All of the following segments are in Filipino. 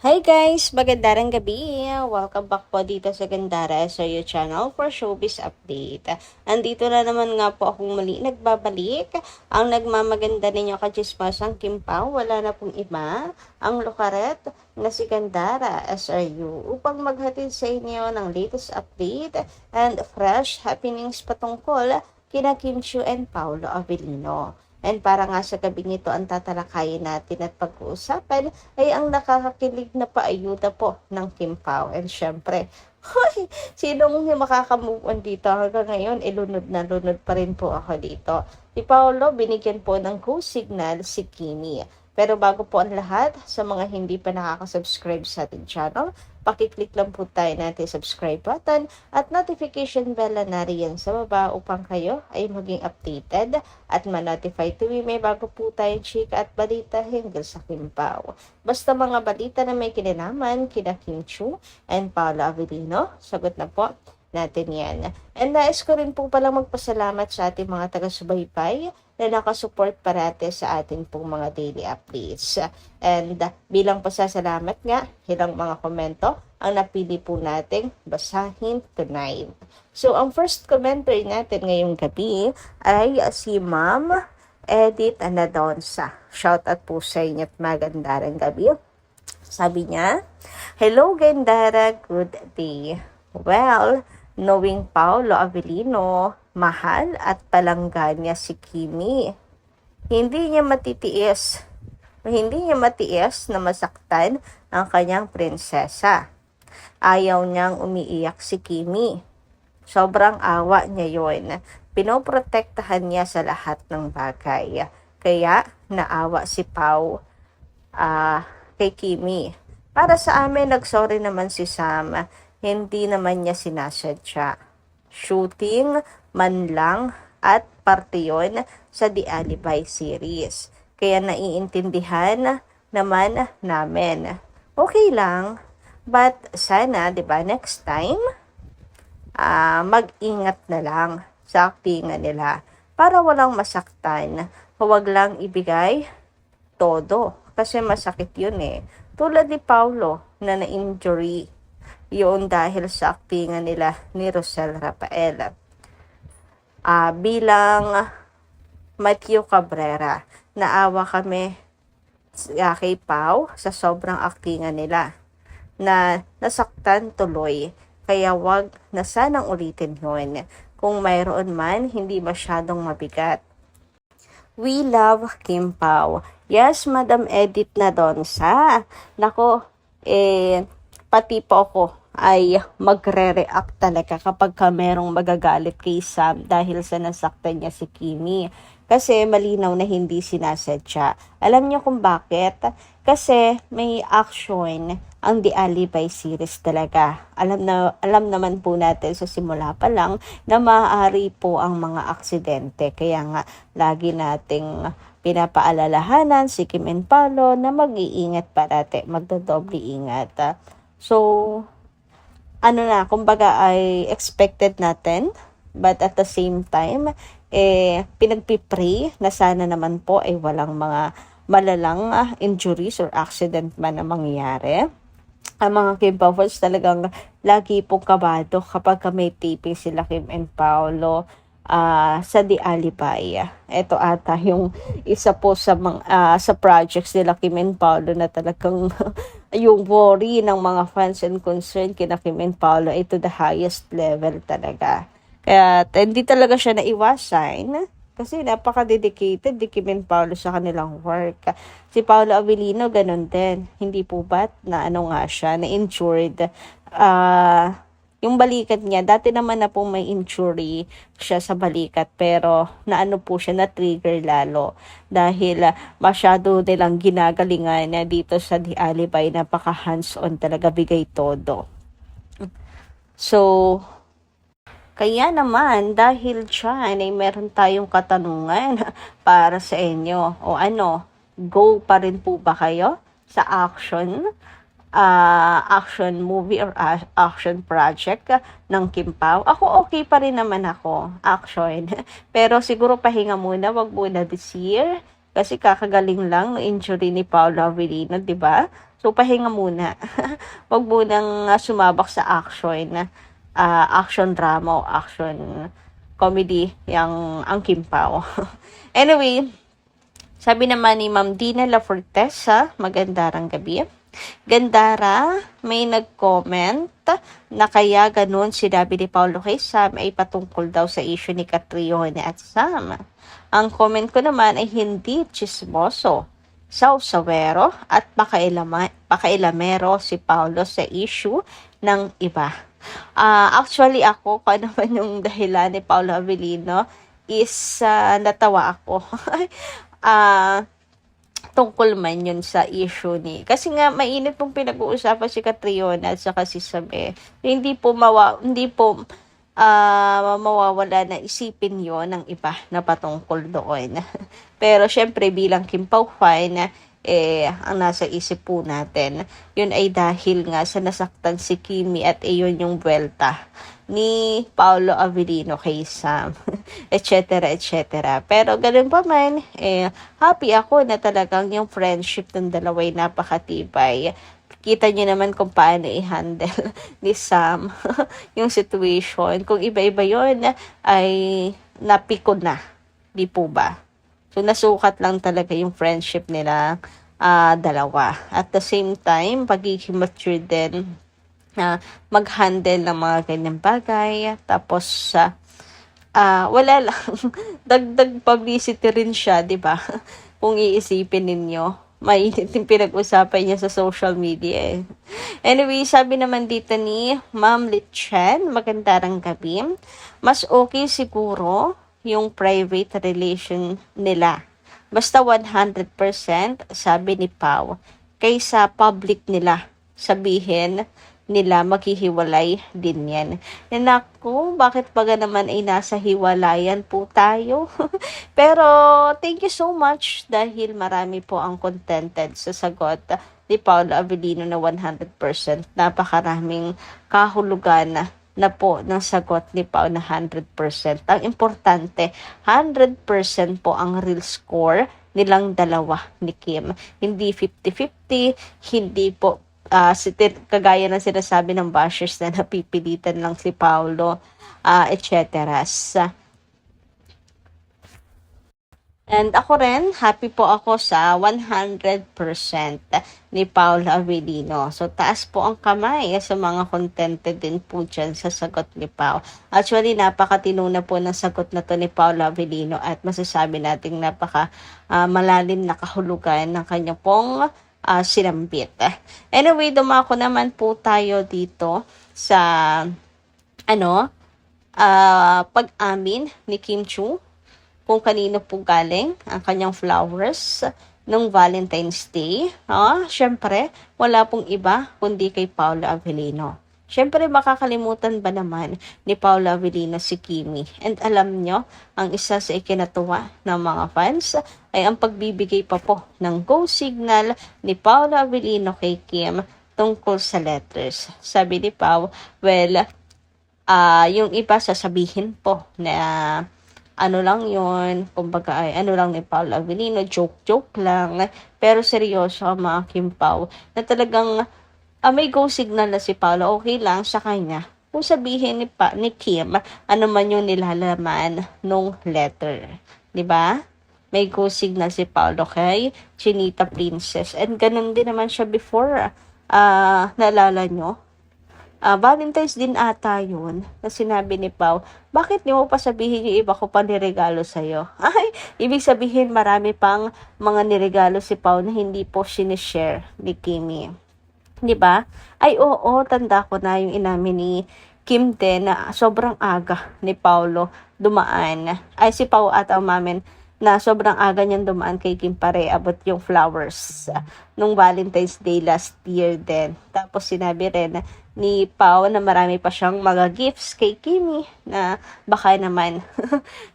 Hi guys! Magandang gabi! Welcome back po dito sa Gandara sa your channel for showbiz update. Andito na naman nga po akong muli nagbabalik. Ang nagmamaganda ninyo kachismasang Kim Pao, wala na pong iba, ang lukaret na si Gandara SRU upang maghatid sa inyo ng latest update and fresh happenings patungkol kina Kim Chiu and Paolo Avellino. And para nga sa gabing ito ang tatalakayin natin at pag-uusapan ay ang nakakakilig na paayuda po ng Kim Pao. And syempre, hoy, sinong makaka-move on dito hanggang ngayon? Lunod na lunod pa rin po ako dito. Si Paolo, binigyan po ng go signal si Kimi. Pero bago po ang lahat, sa mga hindi pa nakaka-subscribe sa ating channel, pakiclick lang po tayo natin subscribe button at notification bell na riyan sa baba upang kayo ay maging updated at ma-notify tuwing may bago po tayong chika at balita hinggil sa Kim Pao. Basta mga balita na may kinalaman kina Kim Chiu and Paolo Avellino, sagot na po natin yan. And nais ko rin po palang magpasalamat sa ating mga taga-subaybay na nakasupport parate sa ating pong mga daily updates. And bilang pasasalamat nga, ilang mga komento ang napili po nating basahin tonight. So, ang first commenter natin ngayong gabi ay si Ma'am Edith Anadonsa. Shout out po sa inyo at magandang gabi. Sabi niya, "Hello Gandara, good day. Well, knowing Paolo Avellino, mahal at palangga niya si Kimi. Hindi niya matiis na masaktan ang kanyang prinsesa. Ayaw niyang umiiyak si Kimi. Sobrang awa niya yon. Pinoprotektahan niya sa lahat ng bagay. Kaya naawa si Pao kay Kimi. Para sa amin, nagsorry naman si Sam. Hindi naman niya sinasadya. Shooting man lang at parte yun sa The Alibi series. Kaya naiintindihan naman namin. Okay lang, but sana, 'di ba, next time mag-ingat na lang sa aktingan nila para walang masaktan. Huwag lang ibigay todo kasi masakit yun eh. Tulad ni Paulo na na-injury yun dahil sa aktingan nila ni Rosel Rafael. Bilang Matthew Cabrera, naawa kami kay Pao sa sobrang aktingan nila na nasaktan tuloy. Kaya wag na sanang ulitin yun. Kung mayroon man, hindi masyadong mabigat. We love Kim Pao." Yes, Madam Edith Nadonsa. Nako, pati po ako ay magre-react talaga kapag merong magagalit kay Sam dahil sa nasaktan niya si Kimi. Kasi malinaw na hindi sinasadya. Alam niyo kung bakit? Kasi may action ang The Alibi series talaga. Alam naman po natin sa simula pa lang na maaari po ang mga aksidente. Kaya nga lagi nating pinapaalalahanan si Kim and Paolo na mag-iingat parate, magdodoble ingat. So, kumbaga ay expected natin, but at the same time, pinagpipray na sana naman po ay walang mga malalang injuries or accident man na mangyayari. Ang mga Kim Powers talagang lagi pong kabado kapag may taping sila Kim and Paolo sa The Alibi. Ito ata yung isa po sa sa projects nila Kim and Paolo na talagang yung worry ng mga fans and concern kina Kim and Paolo ay to the highest level talaga. Kaya hindi talaga siya naiwasan kasi napaka-dedicated ni Kim and Paolo sa kanilang work. Si Paolo Avellino ganun din. Hindi po ba't na siya, na-injured. Yung balikat niya, dati naman na po may injury siya sa balikat pero po siya na-trigger lalo dahil masyado nilang ginagalingan na dito sa The Alibi, napaka hands-on talaga, bigay todo. So, kaya naman dahil dyan ay meron tayong katanungan para sa inyo. O go pa rin po ba kayo sa action movie or action project ng Kim Pao? Ako okay pa rin naman ako, action. Pero siguro pahinga muna, wag muna this year. Kasi kakagaling lang ng injury ni Paolo Avellino, 'di ba? So pahinga muna. Wag munang sumabak sa action drama o action comedy ang Kim Pao. Anyway, sabi naman ni Ma'am Dina La Fortesa, magandang gabi. Gandara, may nag-comment na kaya ganun sinabi ni Paulo kay Sam ay patungkol daw sa issue ni Catriona at Sam. Ang comment ko naman ay hindi chismoso, sausawero at pakailamero si Paulo sa issue ng iba. Actually ako, kung ano man yung dahilan ni Paulo Avellino is natawa ako. Tungkol man yun sa issue ni. Kasi nga mainit pong pinag-uusapan si Catriona at saka si Sabe. Hindi po mawawala na isipin yon ng iba na patungkol doon. Pero syempre bilang Kim Pao fan, ang nasa isip po natin, yun ay dahil nga sa nasaktan si Kimi at iyon yung buwelta ni Paolo Avellino kay Sam, etc. etc. Pero ganun pa man, happy ako na talagang yung friendship ng dalawa ay napakatibay. Kita niyo naman kung paano i-handle ni Sam yung situation. Kung iba-iba yon ay napikon na, di po ba? So, nasukat lang talaga yung friendship nila dalawa. At the same time, pagiging mature din na mag-handle ng mga ganyang bagay. Tapos, wala lang. Dagdag publicity rin siya, di ba? Kung iisipin ninyo, mainit yung pinag-usapan niya sa social media. Anyway, sabi naman dito ni Ma'am Litchen, magandang gabi. Mas okay siguro yung private relation nila. Basta 100%, sabi ni Pao, kaysa public nila sabihin nila maghihiwalay din yan. Naku, bakit baga naman ay nasa hiwalayan po tayo? Pero, thank you so much dahil marami po ang contented sa sagot ni Paolo Avellino na 100%. Napakaraming kahulugan na po ng sagot ni Pao na 100%. Ang importante, 100% po ang real score nilang dalawa ni Kim. Hindi 50-50, hindi po kagaya ng sinasabi ng bashers na napipilitan lang si Paolo, etc. And ako rin, happy po ako sa 100% ni Paolo Avellino. So, taas po ang kamay sa mga contented din po dyan sa sagot ni Pao. Actually, napakatino na po ng sagot na to ni Paolo Avellino at masasabi nating malalim na kahulugan ng kanya pong sinambit. Anyway, dumako naman po tayo dito sa pag-amin ni Kim Chiu kung kanino po galing ang kanyang flowers nung Valentine's Day. Syempre, wala pong iba kundi kay Paolo Avellino. Syempre, makakalimutan ba naman ni Paolo Avellino si Kimi? And alam nyo, ang isa sa ikinatuwa ng mga fans ay ang pagbibigay pa po ng go signal ni Paolo Avellino kay Kim tungkol sa letters. Sabi ni Pao, yung iba sasabihin po na lang yun, kumbaga ay lang ni Paolo Avellino, joke lang, pero seryoso ang mga Kim Pao na talagang may go signal na si Paolo, okay lang sa kanya kung sabihin ni Kim ano man yung nilalaman nung letter, di ba? May go signal si Paolo kay Chinita Princess, and ganun din naman siya before, naalala nyo? Valentine's din ata yun na sinabi ni Pao, bakit niyo mo pa sabihin yung iba ko pa niregalo sa'yo? Ay, ibig sabihin marami pang mga niregalo si Pao na hindi po sinishare ni Kimi. Diba? Ay, oo, tanda ko na yung inamin ni Kim din na sobrang aga ni Paolo dumaan. Ay, si Pao at umamin na sobrang aga niyang dumaan kay Kim pare abot yung flowers nung Valentine's Day last year din. Tapos sinabi rin ni Pao na marami pa siyang mga gifts kay Kimi na baka naman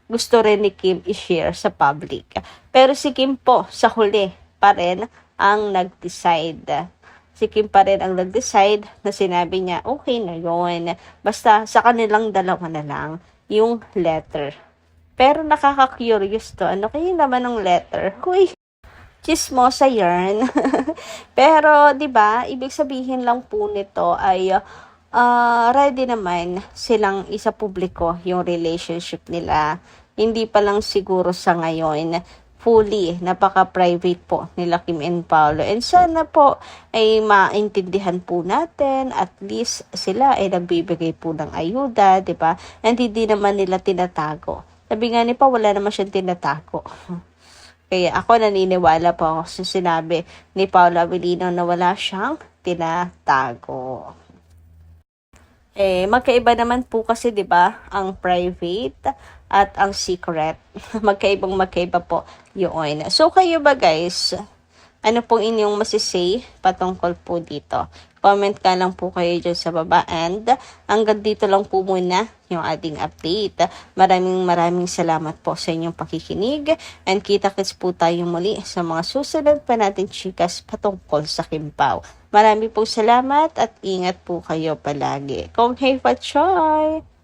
gusto rin ni Kim i-share sa public. Pero si Kim po sa huli pa rin ang nag-decide. Si Kim pa rin ang nag-decide na sinabi niya, okay na yun. Basta sa kanilang dalawa na lang yung letter. Pero nakaka-curious to. Ano kaya naman ng letter? Huy, chismosa yarn. Pero 'di ba, ibig sabihin lang po nito ay ready naman silang isapubliko yung relationship nila. Hindi pa lang siguro sa ngayon fully, napaka-private po nila Kim and Paolo. And sana po ay maintindihan po natin, at least sila ay nagbibigay po ng ayuda, di ba? And hindi naman nila tinatago. Sabi nga ni pa, wala naman siyang tinatago. Kaya ako naniniwala po ako sa sinabi ni Paolo Abilino na wala siyang tinatago. Magkaiba naman po kasi 'di ba, ang private at ang secret. Magkaiba po 'yun. So kayo ba guys, ano pong inyong masisay patungkol po dito? Comment ka lang po kayo dyan sa baba, and hanggang dito lang po muna yung ating update. Maraming salamat po sa inyong pakikinig, and kita-kits po tayo muli sa mga susunod pa natin chikas patungkol sa Kim Pao. Marami pong salamat at ingat po kayo palagi. Kung hey pa choy!